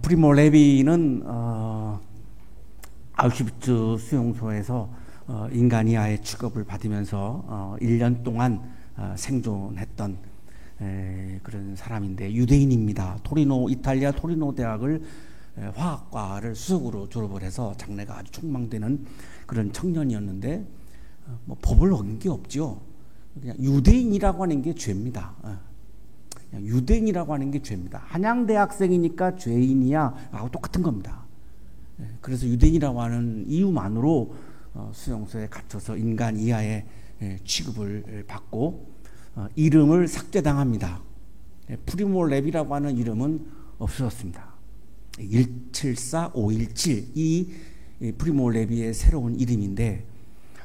프리모 레비는 아우슈비츠 수용소에서 인간이하의 취급을 받으면서 1년 동안 생존했던 그런 사람인데 유대인입니다. 이탈리아 토리노 대학을 화학과를 수석으로 졸업을 해서 장래가 아주 촉망되는 그런 청년이었는데 법을 어긴 게 없죠. 그냥 유대인이라고 하는 게 죄입니다. 그냥 유대인이라고 하는 게 죄입니다. 한양대학생이니까 죄인이야 라고 똑같은 겁니다. 그래서 유대인이라고 하는 이유만으로 수용소에 갇혀서 인간 이하의 취급을 받고 이름을 삭제당합니다. 프리모 레비라고 하는 이름은 없어졌습니다. 174517 이 프리모 레비의 새로운 이름인데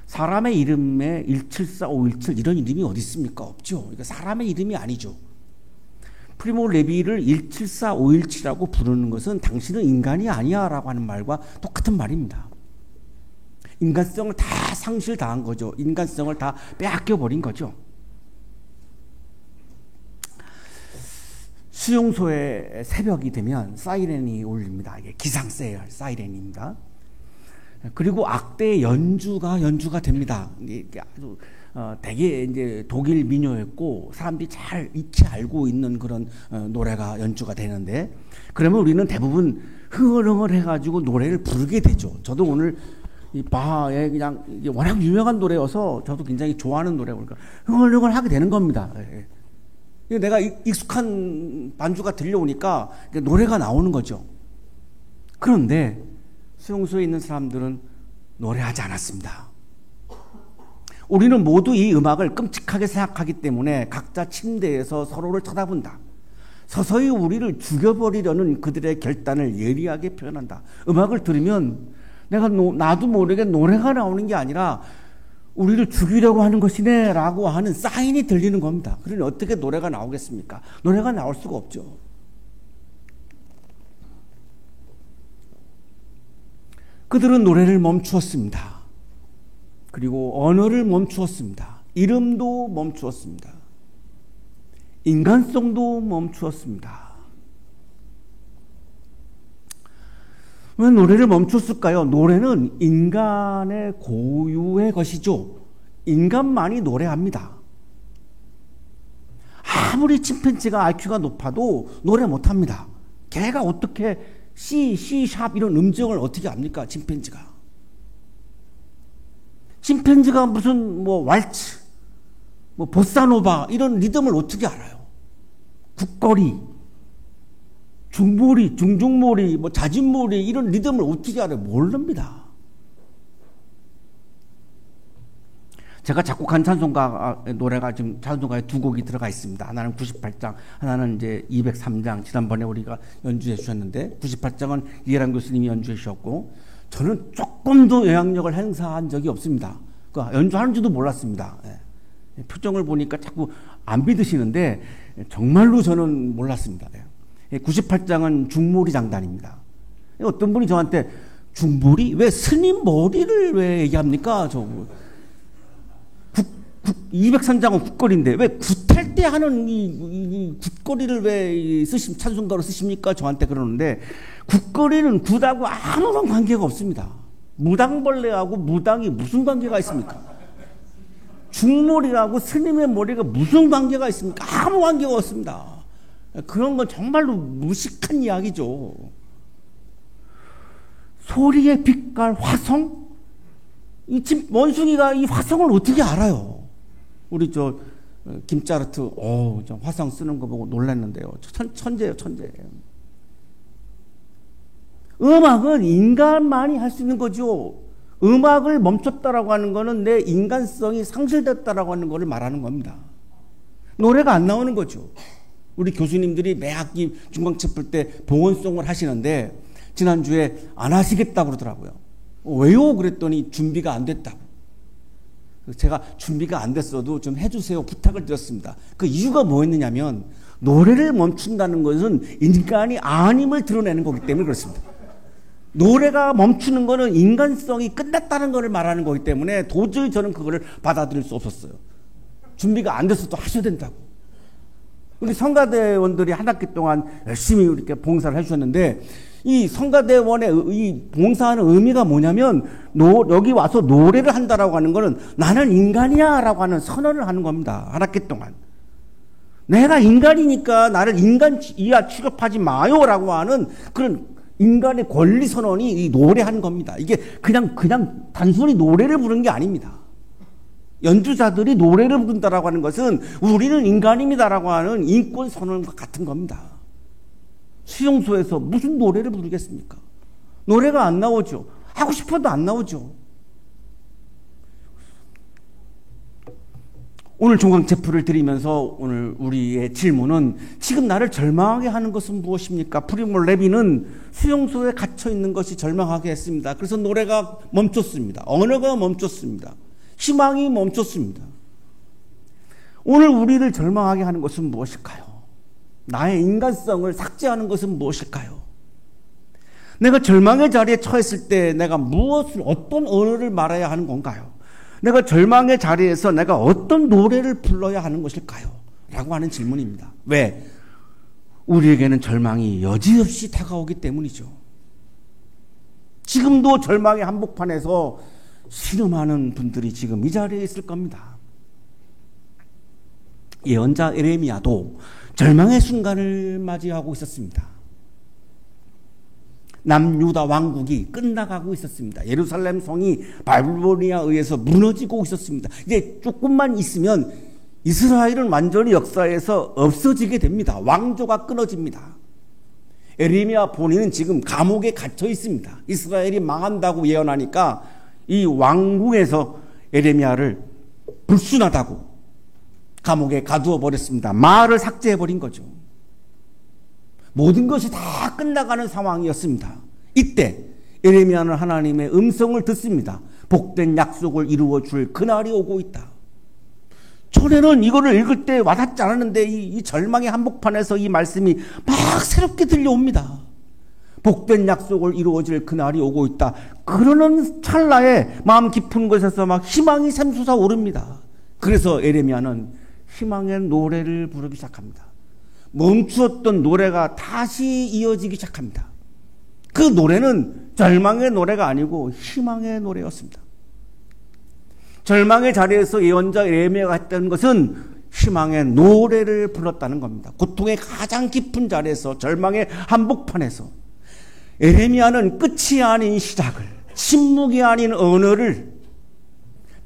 사람의 이름에 174517 이런 이름이 어디 있습니까? 없죠. 그러니까 사람의 이름이 아니죠. 프리모 레비를 174517이라고 부르는 것은 당신은 인간이 아니야 라고 하는 말과 똑같은 말입니다. 인간성을 다 상실당한 거죠. 인간성을 다 빼앗겨버린 거죠. 수용소에 새벽이 되면 사이렌이 울립니다. 이게 기상세열 사이렌입니다. 그리고 악대의 연주가 됩니다. 이게 아주 되게 이제 독일 민요였고 사람들이 잘 익히 알고 있는 그런 노래가 연주가 되는데 그러면 우리는 대부분 흥얼흥얼 해가지고 노래를 부르게 되죠. 저도 오늘 이 바하의 그냥 워낙 유명한 노래여서 저도 굉장히 좋아하는 노래니까 흥얼흥얼 하게 되는 겁니다. 내가 익숙한 반주가 들려오니까 노래가 나오는 거죠. 그런데 수용소에 있는 사람들은 노래하지 않았습니다. 우리는 모두 이 음악을 끔찍하게 생각하기 때문에 각자 침대에서 서로를 쳐다본다. 서서히 우리를 죽여버리려는 그들의 결단을 예리하게 표현한다. 음악을 들으면 나도 모르게 노래가 나오는 게 아니라 우리를 죽이려고 하는 것이네 라고 하는 사인이 들리는 겁니다. 그러니 어떻게 노래가 나오겠습니까? 노래가 나올 수가 없죠. 그들은 노래를 멈추었습니다. 그리고 언어를 멈추었습니다. 이름도 멈추었습니다. 인간성도 멈추었습니다. 왜 노래를 멈췄을까요? 노래는 인간의 고유의 것이죠. 인간만이 노래합니다. 아무리 침팬지가 IQ가 높아도 노래 못합니다. 걔가 어떻게 C, C# 이런 음정을 어떻게 압니까? 침팬지가 무슨 왈츠, 보사노바 이런 리듬을 어떻게 알아요? 국거리, 중보리, 중중모리, 자진모리 이런 리듬을 어떻게 알아요? 모릅니다. 제가 작곡한 찬송가 노래가 지금 찬송가에 두 곡이 들어가 있습니다. 하나는 98장, 하나는 이제 203장. 지난번에 우리가 연주해 주셨는데 98장은 이해란 교수님이 연주해 주셨고 저는 조금도 영향력을 행사한 적이 없습니다. 연주하는 줄도 몰랐습니다. 표정을 보니까 자꾸 안 믿으시는데 정말로 저는 몰랐습니다. 98장은 중모리 장단입니다. 어떤 분이 저한테 중모리? 왜 스님 머리를 왜 얘기합니까? 203장은 굿거리인데 왜 굿할 때 하는 이 굿거리를 왜 찬송가로 쓰십니까? 저한테 그러는데 굿거리는 굿하고 아무런 관계가 없습니다. 무당벌레하고 무당이 무슨 관계가 있습니까? 중머리하고 스님의 머리가 무슨 관계가 있습니까? 아무 관계가 없습니다. 그런 건 정말로 무식한 이야기죠. 소리의 빛깔 화성? 원숭이가 이 화성을 어떻게 알아요? 우리 김짜르트 화성 쓰는 거 보고 놀랐는데요. 천재예요, 천재. 음악은 인간만이 할 수 있는 거죠. 음악을 멈췄다라고 하는 거는 내 인간성이 상실됐다라고 하는 거를 말하는 겁니다. 노래가 안 나오는 거죠. 우리 교수님들이 매 학기 중간체플 때 봉헌송을 하시는데 지난주에 안 하시겠다고 그러더라고요. 왜요? 그랬더니 준비가 안 됐다고. 제가 준비가 안 됐어도 좀 해주세요 부탁을 드렸습니다. 그 이유가 뭐였느냐면 노래를 멈춘다는 것은 인간이 아님을 드러내는 거기 때문에 그렇습니다. 노래가 멈추는 거는 인간성이 끝났다는 것을 말하는 거기 때문에 도저히 저는 그거를 받아들일 수 없었어요. 준비가 안 됐어도 하셔야 된다고. 우리 성가대원들이 한 학기 동안 열심히 이렇게 봉사를 해주셨는데, 이 성가대원의 이 봉사하는 의미가 뭐냐면, 여기 와서 노래를 한다라고 하는 거는 나는 인간이야 라고 하는 선언을 하는 겁니다. 한 학기 동안. 내가 인간이니까 나를 인간 이하 취급하지 마요 라고 하는 그런 인간의 권리 선언이 이 노래하는 겁니다. 이게 그냥 단순히 노래를 부르는 게 아닙니다. 연주자들이 노래를 부른다라고 하는 것은 우리는 인간입니다라고 하는 인권 선언과 같은 겁니다. 수용소에서 무슨 노래를 부르겠습니까? 노래가 안 나오죠. 하고 싶어도 안 나오죠. 오늘 종강체프를 드리면서 오늘 우리의 질문은 지금 나를 절망하게 하는 것은 무엇입니까? 프리모 레비는 수용소에 갇혀 있는 것이 절망하게 했습니다. 그래서 노래가 멈췄습니다. 언어가 멈췄습니다. 희망이 멈췄습니다. 오늘 우리를 절망하게 하는 것은 무엇일까요? 나의 인간성을 삭제하는 것은 무엇일까요? 내가 절망의 자리에 처했을 때 내가 어떤 언어를 말해야 하는 건가요? 내가 절망의 자리에서 내가 어떤 노래를 불러야 하는 것일까요? 라고 하는 질문입니다. 왜? 우리에게는 절망이 여지없이 다가오기 때문이죠. 지금도 절망의 한복판에서 신음하는 분들이 지금 이 자리에 있을 겁니다. 예언자 에레미야도 절망의 순간을 맞이하고 있었습니다. 남유다 왕국이 끝나가고 있었습니다. 예루살렘 성이 바빌로니아에 의해서 무너지고 있었습니다. 이제 조금만 있으면 이스라엘은 완전히 역사에서 없어지게 됩니다. 왕조가 끊어집니다. 에레미야 본인은 지금 감옥에 갇혀 있습니다. 이스라엘이 망한다고 예언하니까 이 왕궁에서 에레미야를 불순하다고 감옥에 가두어 버렸습니다. 말을 삭제해 버린 거죠. 모든 것이 다 끝나가는 상황이었습니다. 이때 에레미야는 하나님의 음성을 듣습니다. 복된 약속을 이루어 줄 그날이 오고 있다. 전에는 이거를 읽을 때 와닿지 않았는데 이 절망의 한복판에서 이 말씀이 막 새롭게 들려옵니다. 복된 약속을 이루어질 그날이 오고 있다. 그러는 찰나에 마음 깊은 곳에서 막 희망이 샘솟아 오릅니다. 그래서 에레미야는 희망의 노래를 부르기 시작합니다. 멈추었던 노래가 다시 이어지기 시작합니다. 그 노래는 절망의 노래가 아니고 희망의 노래였습니다. 절망의 자리에서 예언자 에레미야가 했던 것은 희망의 노래를 불렀다는 겁니다. 고통의 가장 깊은 자리에서, 절망의 한복판에서 에레미야는 끝이 아닌 시작을, 침묵이 아닌 언어를,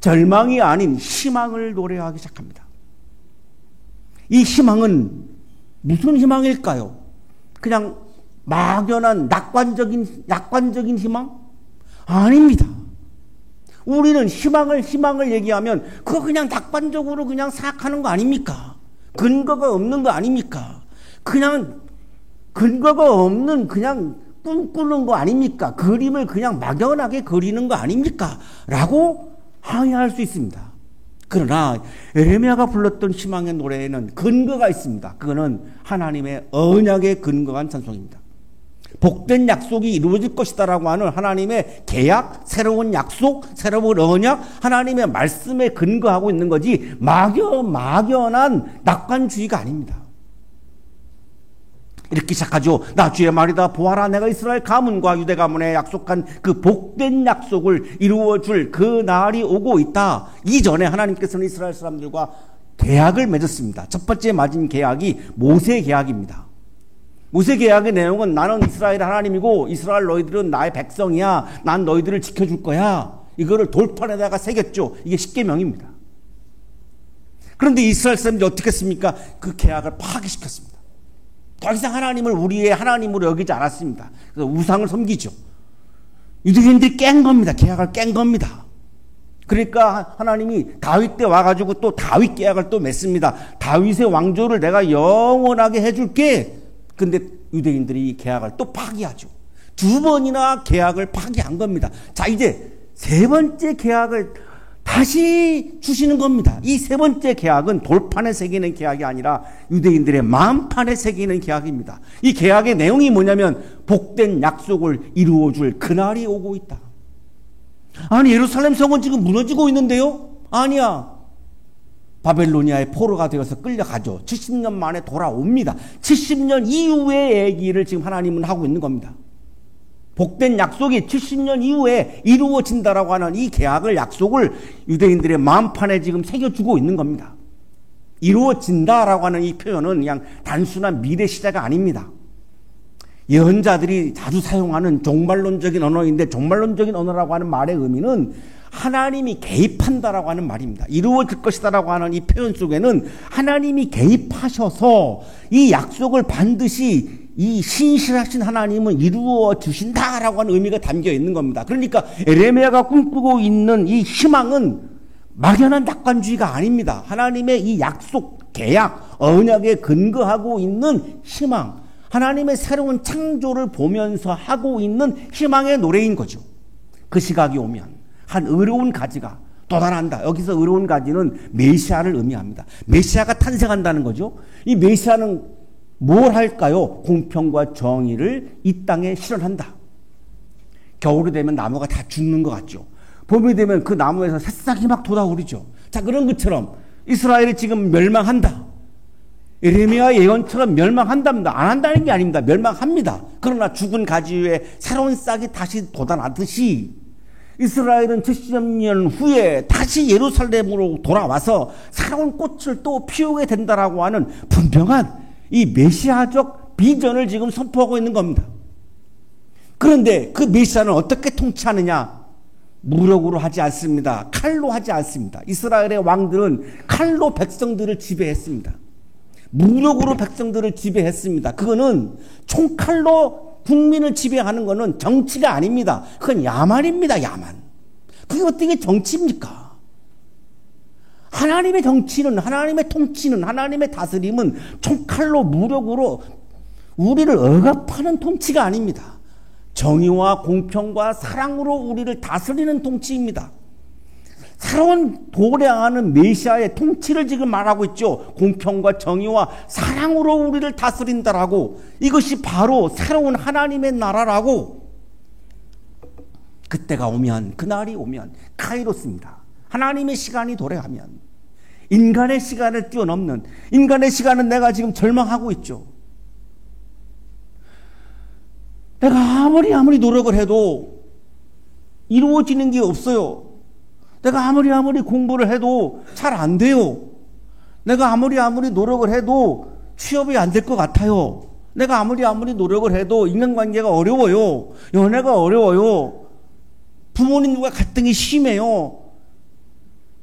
절망이 아닌 희망을 노래하기 시작합니다. 이 희망은 무슨 희망일까요? 그냥 막연한 약관적인 희망? 아닙니다. 우리는 희망을 얘기하면 그거 그냥 낙관적으로 그냥 생각하는 거 아닙니까? 근거가 없는 거 아닙니까? 그냥 근거가 없는 그냥 꿈꾸는 거 아닙니까? 그림을 그냥 막연하게 그리는 거 아닙니까? 라고 항의할 수 있습니다. 그러나 에레미야가 불렀던 희망의 노래에는 근거가 있습니다. 그거는 하나님의 언약에 근거한 찬송입니다. 복된 약속이 이루어질 것이다라고 하는 하나님의 계약, 새로운 약속, 새로운 언약, 하나님의 말씀에 근거하고 있는 거지 막연한 낙관주의가 아닙니다. 이렇게 시작하죠. 나 주의 말이다. 보아라, 내가 이스라엘 가문과 유대 가문에 약속한 그 복된 약속을 이루어줄 그 날이 오고 있다. 이전에 하나님께서는 이스라엘 사람들과 계약을 맺었습니다. 첫 번째 맺은 계약이 모세 계약입니다. 모세 계약의 내용은 나는 이스라엘 하나님이고 이스라엘 너희들은 나의 백성이야. 난 너희들을 지켜줄 거야. 이거를 돌판에다가 새겼죠. 이게 십계명입니다. 그런데 이스라엘 사람들이 어떻게 했습니까? 그 계약을 파기시켰습니다. 더 이상 하나님을 우리의 하나님으로 여기지 않았습니다. 그래서 우상을 섬기죠. 유대인들이 깬 겁니다. 계약을 깬 겁니다. 그러니까 하나님이 다윗 때 와가지고 또 다윗 계약을 또 맺습니다. 다윗의 왕조를 내가 영원하게 해줄게. 근데 유대인들이 이 계약을 또 파기하죠. 두 번이나 계약을 파기한 겁니다. 자, 이제 세 번째 계약을 다시 주시는 겁니다. 이 세 번째 계약은 돌판에 새기는 계약이 아니라 유대인들의 마음판에 새기는 계약입니다. 이 계약의 내용이 뭐냐면 복된 약속을 이루어줄 그날이 오고 있다. 아니, 예루살렘 성은 지금 무너지고 있는데요? 아니야. 바벨로니아의 포로가 되어서 끌려가죠. 70년 만에 돌아옵니다. 70년 이후의 얘기를 지금 하나님은 하고 있는 겁니다. 복된 약속이 70년 이후에 이루어진다라고 하는 이 계약을, 약속을 유대인들의 마음판에 지금 새겨주고 있는 겁니다. 이루어진다라고 하는 이 표현은 그냥 단순한 미래 시제가 아닙니다. 예언자들이 자주 사용하는 종말론적인 언어인데, 종말론적인 언어라고 하는 말의 의미는 하나님이 개입한다라고 하는 말입니다. 이루어질 것이다라고 하는 이 표현 속에는 하나님이 개입하셔서 이 약속을 반드시 이 신실하신 하나님은 이루어 주신다라고 하는 의미가 담겨 있는 겁니다. 그러니까 에레미야가 꿈꾸고 있는 이 희망은 막연한 낙관주의가 아닙니다. 하나님의 이 약속, 계약, 언약에 근거하고 있는 희망, 하나님의 새로운 창조를 보면서 하고 있는 희망의 노래인 거죠. 그 시각이 오면 한 의로운 가지가 돋아난다. 여기서 의로운 가지는 메시아를 의미합니다. 메시아가 탄생한다는 거죠. 이 메시아는 뭘 할까요? 공평과 정의를 이 땅에 실현한다. 겨울이 되면 나무가 다 죽는 것 같죠. 봄이 되면 그 나무에서 새싹이 막 돋아오르죠. 자, 그런 것처럼 이스라엘이 지금 멸망한다. 에레미야 예언처럼 멸망한답니다. 안 한다는 게 아닙니다. 멸망합니다. 그러나 죽은 가지 위에 새로운 싹이 다시 돋아나듯이 이스라엘은 70년 후에 다시 예루살렘으로 돌아와서 새로운 꽃을 또 피우게 된다라고 하는 분명한 이 메시아적 비전을 지금 선포하고 있는 겁니다. 그런데 그 메시아는 어떻게 통치하느냐? 무력으로 하지 않습니다. 칼로 하지 않습니다. 이스라엘의 왕들은 칼로 백성들을 지배했습니다. 무력으로 백성들을 지배했습니다. 그거는 총칼로 국민을 지배하는 것은 정치가 아닙니다. 그건 야만입니다. 야만. 그게 어떻게 정치입니까? 하나님의 정치는, 하나님의 통치는, 하나님의 다스림은 총칼로 무력으로 우리를 억압하는 통치가 아닙니다. 정의와 공평과 사랑으로 우리를 다스리는 통치입니다. 새로운 도래하는 메시아의 통치를 지금 말하고 있죠. 공평과 정의와 사랑으로 우리를 다스린다라고. 이것이 바로 새로운 하나님의 나라라고. 그때가 오면, 그날이 오면 카이로스입니다. 하나님의 시간이 도래하면, 인간의 시간을 뛰어넘는, 인간의 시간은 내가 지금 절망하고 있죠. 내가 아무리 노력을 해도 이루어지는 게 없어요. 내가 아무리 공부를 해도 잘 안 돼요. 내가 아무리 노력을 해도 취업이 안 될 것 같아요. 내가 아무리 노력을 해도 인간관계가 어려워요. 연애가 어려워요. 부모님과 갈등이 심해요.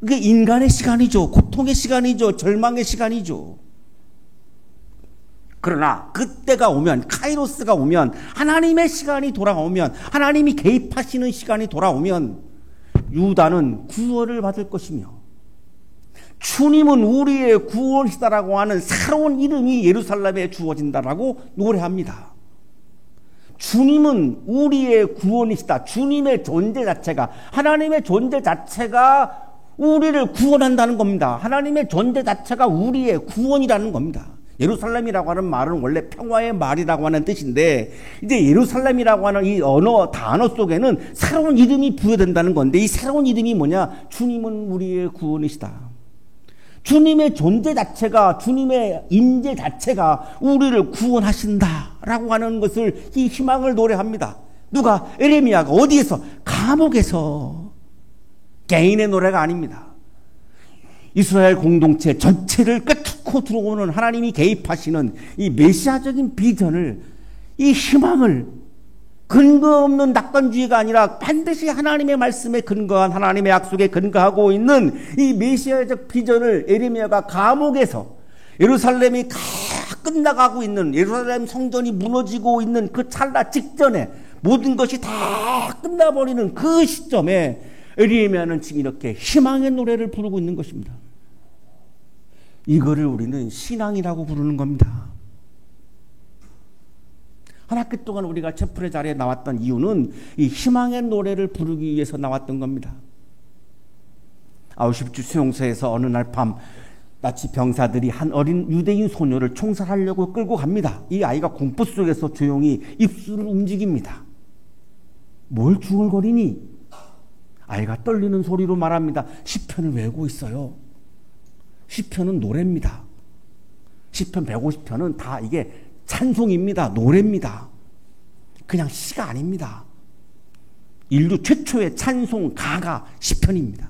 그게 인간의 시간이죠. 고통의 시간이죠. 절망의 시간이죠. 그러나 그때가 오면, 카이로스가 오면, 하나님의 시간이 돌아오면, 하나님이 개입하시는 시간이 돌아오면 유다는 구원을 받을 것이며, 주님은 우리의 구원이시다라고 하는 새로운 이름이 예루살렘에 주어진다라고 노래합니다. 주님은 우리의 구원이시다. 주님의 존재 자체가, 하나님의 존재 자체가 우리를 구원한다는 겁니다. 하나님의 존재 자체가 우리의 구원이라는 겁니다. 예루살렘이라고 하는 말은 원래 평화의 말이라고 하는 뜻인데, 이제 예루살렘이라고 하는 이 단어 속에는 새로운 이름이 부여된다는 건데, 이 새로운 이름이 뭐냐? 주님은 우리의 구원이시다. 주님의 존재 자체가, 주님의 임재 자체가 우리를 구원하신다라고 하는 것을, 이 희망을 노래합니다. 누가? 에레미야가. 어디에서? 감옥에서. 개인의 노래가 아닙니다. 이스라엘 공동체 전체를 꿰뚫고 들어오는 하나님이 개입하시는 이 메시아적인 비전을, 이 희망을, 근거 없는 낙관주의가 아니라 반드시 하나님의 말씀에 근거한, 하나님의 약속에 근거하고 있는 이 메시아적 비전을 에레미야가 감옥에서, 예루살렘이 끝나가고 있는, 예루살렘 성전이 무너지고 있는 그 찰나 직전에, 모든 것이 다 끝나버리는 그 시점에 에레미야는 지금 이렇게 희망의 노래를 부르고 있는 것입니다. 이거를 우리는 신앙이라고 부르는 겁니다. 한 학기 동안 우리가 채플의 자리에 나왔던 이유는 이 희망의 노래를 부르기 위해서 나왔던 겁니다. 아우슈비츠 수용소에서 어느 날 밤 나치 병사들이 한 어린 유대인 소녀를 총살하려고 끌고 갑니다. 이 아이가 공포 속에서 조용히 입술을 움직입니다. 뭘 중얼거리니? 아이가 떨리는 소리로 말합니다. 시편을 외우고 있어요. 시편은 노래입니다. 시편 150편은 다 이게 찬송입니다. 노래입니다. 그냥 시가 아닙니다. 인류 최초의 찬송가가 시편입니다.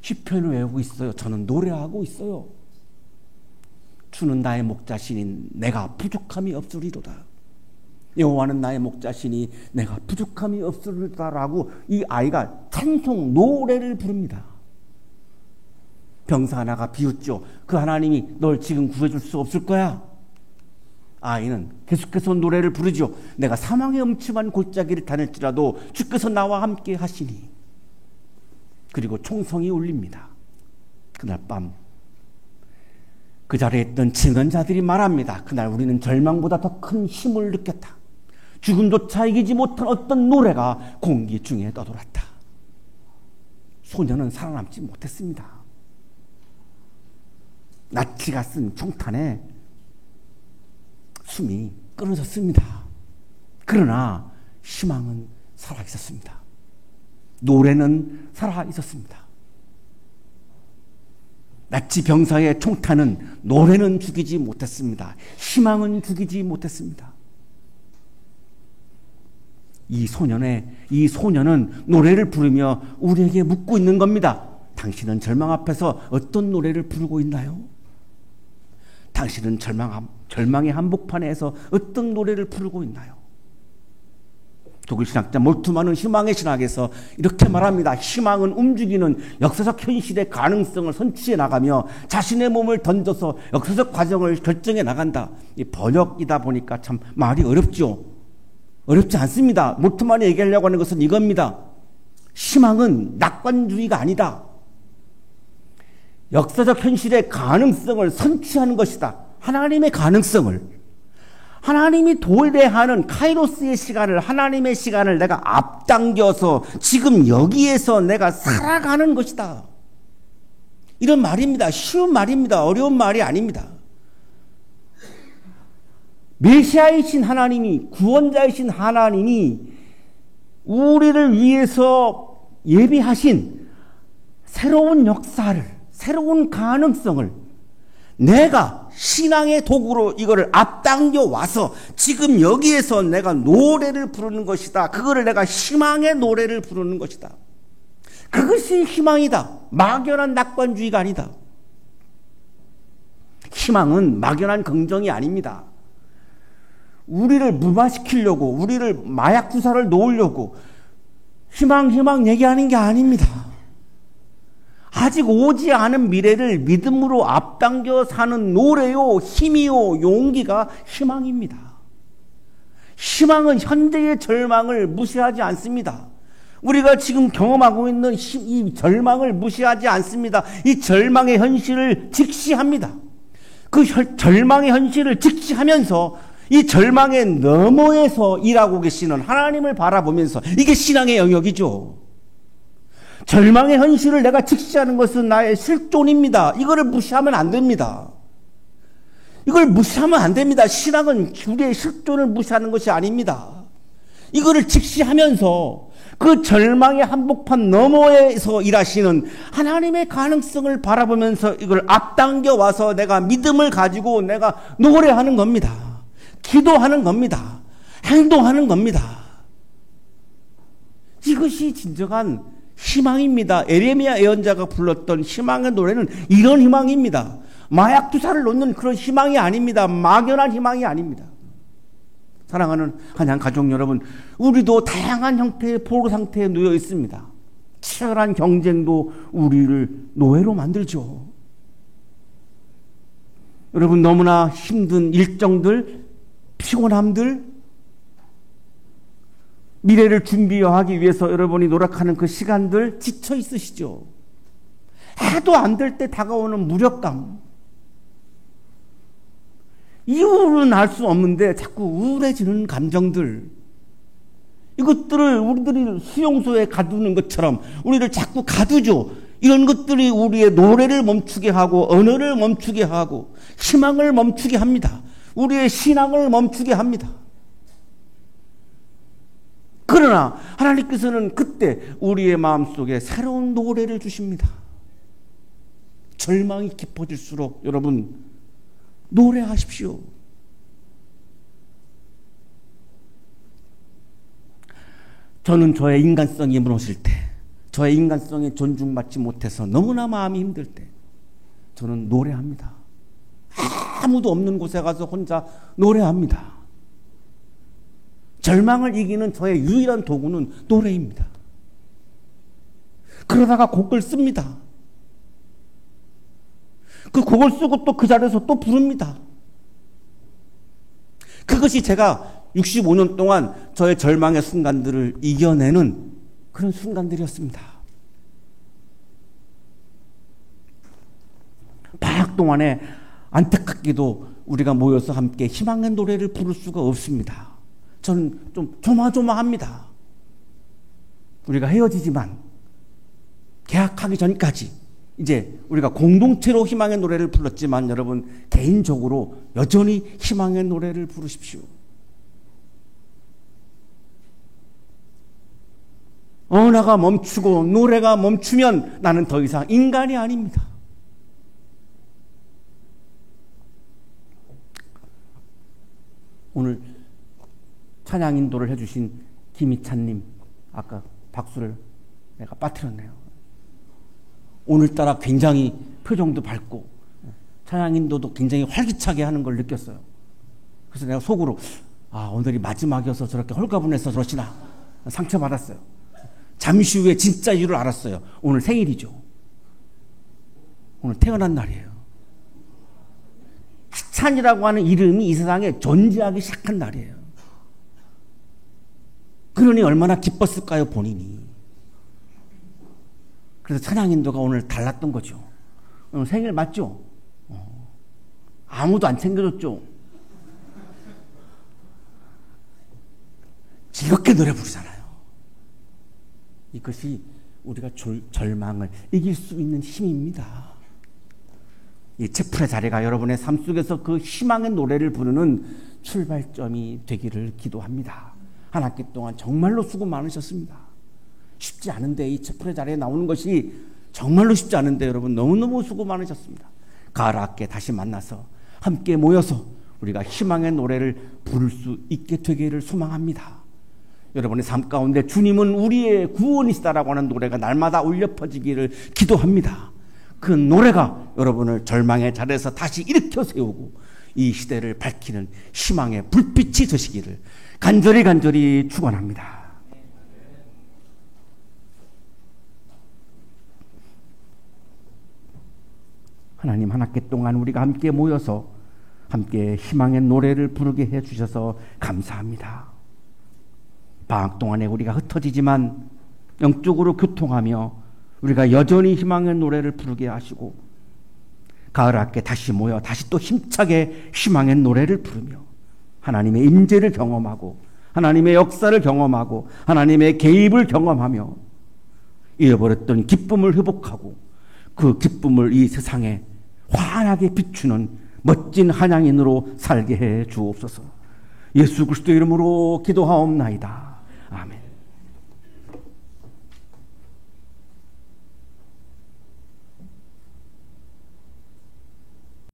시편을 외우고 있어요. 저는 노래하고 있어요. 주는 나의 목자시니 내가 부족함이 없으리로다. 여호와는 나의 목자시니 내가 부족함이 없으리로다라고 이 아이가 찬송 노래를 부릅니다. 병사 하나가 비웃죠. 그 하나님이 널 지금 구해줄 수 없을 거야. 아이는 계속해서 노래를 부르죠. 내가 사망의 음침한 골짜기를 다닐지라도 주께서 나와 함께 하시니. 그리고 총성이 울립니다. 그날 밤 그 자리에 있던 증언자들이 말합니다. 그날 우리는 절망보다 더 큰 힘을 느꼈다. 죽음조차 이기지 못한 어떤 노래가 공기 중에 떠돌았다. 소녀는 살아남지 못했습니다. 나치가 쓴 총탄에 숨이 끊어졌습니다. 그러나 희망은 살아있었습니다. 노래는 살아있었습니다. 나치 병사의 총탄은 노래는 죽이지 못했습니다. 희망은 죽이지 못했습니다. 이 소년은 노래를 부르며 우리에게 묻고 있는 겁니다. 당신은 절망 앞에서 어떤 노래를 부르고 있나요? 당신은 절망의 한복판에서 어떤 노래를 부르고 있나요? 독일 신학자 몰트만은 희망의 신학에서 이렇게 말합니다. 희망은 움직이는 역사적 현실의 가능성을 선취해 나가며 자신의 몸을 던져서 역사적 과정을 결정해 나간다. 이 번역이다 보니까 참 말이 어렵죠. 어렵지 않습니다. 몰트만이 얘기하려고 하는 것은 이겁니다. 희망은 낙관주의가 아니다. 역사적 현실의 가능성을 선취하는 것이다. 하나님의 가능성을. 하나님이 도래하는 카이로스의 시간을, 하나님의 시간을 내가 앞당겨서 지금 여기에서 내가 살아가는 것이다. 이런 말입니다. 쉬운 말입니다. 어려운 말이 아닙니다. 메시아이신 하나님이, 구원자이신 하나님이 우리를 위해서 예비하신 새로운 역사를, 새로운 가능성을 내가 신앙의 도구로 이거를 앞당겨 와서 지금 여기에서 내가 노래를 부르는 것이다. 그거를 내가 희망의 노래를 부르는 것이다. 그것이 희망이다. 막연한 낙관주의가 아니다. 희망은 막연한 긍정이 아닙니다. 우리를 무마시키려고, 우리를 마약 주사를 놓으려고 희망 얘기하는 게 아닙니다. 아직 오지 않은 미래를 믿음으로 앞당겨 사는 노래요, 힘이요, 용기가 희망입니다. 희망은 현재의 절망을 무시하지 않습니다. 우리가 지금 경험하고 있는 이 절망을 무시하지 않습니다. 이 절망의 현실을 직시합니다. 그 절망의 현실을 직시하면서 이 절망의 너머에서 일하고 계시는 하나님을 바라보면서, 이게 신앙의 영역이죠. 절망의 현실을 내가 직시하는 것은 나의 실존입니다. 이거를 무시하면 안 됩니다. 이걸 무시하면 안 됩니다. 신앙은 우리의 실존을 무시하는 것이 아닙니다. 이거를 직시하면서 그 절망의 한복판 너머에서 일하시는 하나님의 가능성을 바라보면서 이걸 앞당겨 와서 내가 믿음을 가지고 내가 노래하는 겁니다. 기도하는 겁니다. 행동하는 겁니다. 이것이 진정한 희망입니다. 에레미야 예언자가 불렀던 희망의 노래는 이런 희망입니다. 마약 주사를 놓는 그런 희망이 아닙니다. 막연한 희망이 아닙니다. 사랑하는 한양 가족 여러분, 우리도 다양한 형태의 포로 상태에 놓여 있습니다. 치열한 경쟁도 우리를 노예로 만들죠. 여러분, 너무나 힘든 일정들, 피곤함들, 미래를 준비하기 위해서 여러분이 노력하는 그 시간들 지쳐 있으시죠? 해도 안 될 때 다가오는 무력감, 이유는 알 수 없는데 자꾸 우울해지는 감정들, 이것들을 우리들이 수용소에 가두는 것처럼 우리를 자꾸 가두죠. 이런 것들이 우리의 노래를 멈추게 하고 언어를 멈추게 하고 희망을 멈추게 합니다. 우리의 신앙을 멈추게 합니다. 그러나 하나님께서는 그때 우리의 마음속에 새로운 노래를 주십니다. 절망이 깊어질수록 여러분 노래하십시오. 저는 저의 인간성이 무너질 때, 저의 인간성에 존중받지 못해서 너무나 마음이 힘들 때 저는 노래합니다. 아무도 없는 곳에 가서 혼자 노래합니다. 절망을 이기는 저의 유일한 도구는 노래입니다. 그러다가 곡을 씁니다. 그 곡을 쓰고 또 그 자리에서 또 부릅니다. 그것이 제가 65년 동안 저의 절망의 순간들을 이겨내는 그런 순간들이었습니다. 방학 동안에 안타깝게도 우리가 모여서 함께 희망의 노래를 부를 수가 없습니다. 저는 좀 조마조마합니다. 우리가 헤어지지만 계약하기 전까지 이제 우리가 공동체로 희망의 노래를 불렀지만 여러분 개인적으로 여전히 희망의 노래를 부르십시오. 언어가 멈추고 노래가 멈추면 나는 더 이상 인간이 아닙니다. 오늘 찬양 인도를 해주신 김희찬님 아까 박수를 내가 빠뜨렸네요. 오늘따라 굉장히 표정도 밝고 찬양 인도도 굉장히 활기차게 하는 걸 느꼈어요. 그래서 내가 속으로 오늘이 마지막이어서 저렇게 홀가분해서 저러시나 상처받았어요. 잠시 후에 진짜 이유를 알았어요. 오늘 생일이죠. 오늘 태어난 날이에요. 희찬이라고 하는 이름이 이 세상에 존재하기 시작한 날이에요. 그러니 얼마나 기뻤을까요, 본인이. 그래서 찬양인도가 오늘 달랐던 거죠. 오늘 생일 맞죠? 아무도 안 챙겨줬죠? 즐겁게 노래 부르잖아요. 이것이 우리가 절망을 이길 수 있는 힘입니다. 이 채플의 자리가 여러분의 삶 속에서 그 희망의 노래를 부르는 출발점이 되기를 기도합니다. 한 학기 동안 정말로 수고 많으셨습니다. 쉽지 않은데 이 채플의 자리에 나오는 것이 정말로 쉽지 않은데 여러분 너무너무 수고 많으셨습니다. 가을 학기에 다시 만나서 함께 모여서 우리가 희망의 노래를 부를 수 있게 되기를 소망합니다. 여러분의 삶 가운데 주님은 우리의 구원이시다라고 하는 노래가 날마다 울려 퍼지기를 기도합니다. 그 노래가 여러분을 절망의 자리에서 다시 일으켜 세우고 이 시대를 밝히는 희망의 불빛이 되시기를 간절히 축원합니다. 하나님 한 학기 동안 우리가 함께 모여서 함께 희망의 노래를 부르게 해주셔서 감사합니다. 방학 동안에 우리가 흩어지지만 영적으로 교통하며 우리가 여전히 희망의 노래를 부르게 하시고 가을 학기에 다시 모여 다시 또 힘차게 희망의 노래를 부르며 하나님의 임재를 경험하고 하나님의 역사를 경험하고 하나님의 개입을 경험하며 잃어버렸던 기쁨을 회복하고 그 기쁨을 이 세상에 환하게 비추는 멋진 한양인으로 살게 해 주옵소서. 예수 그리스도 이름으로 기도하옵나이다. 아멘.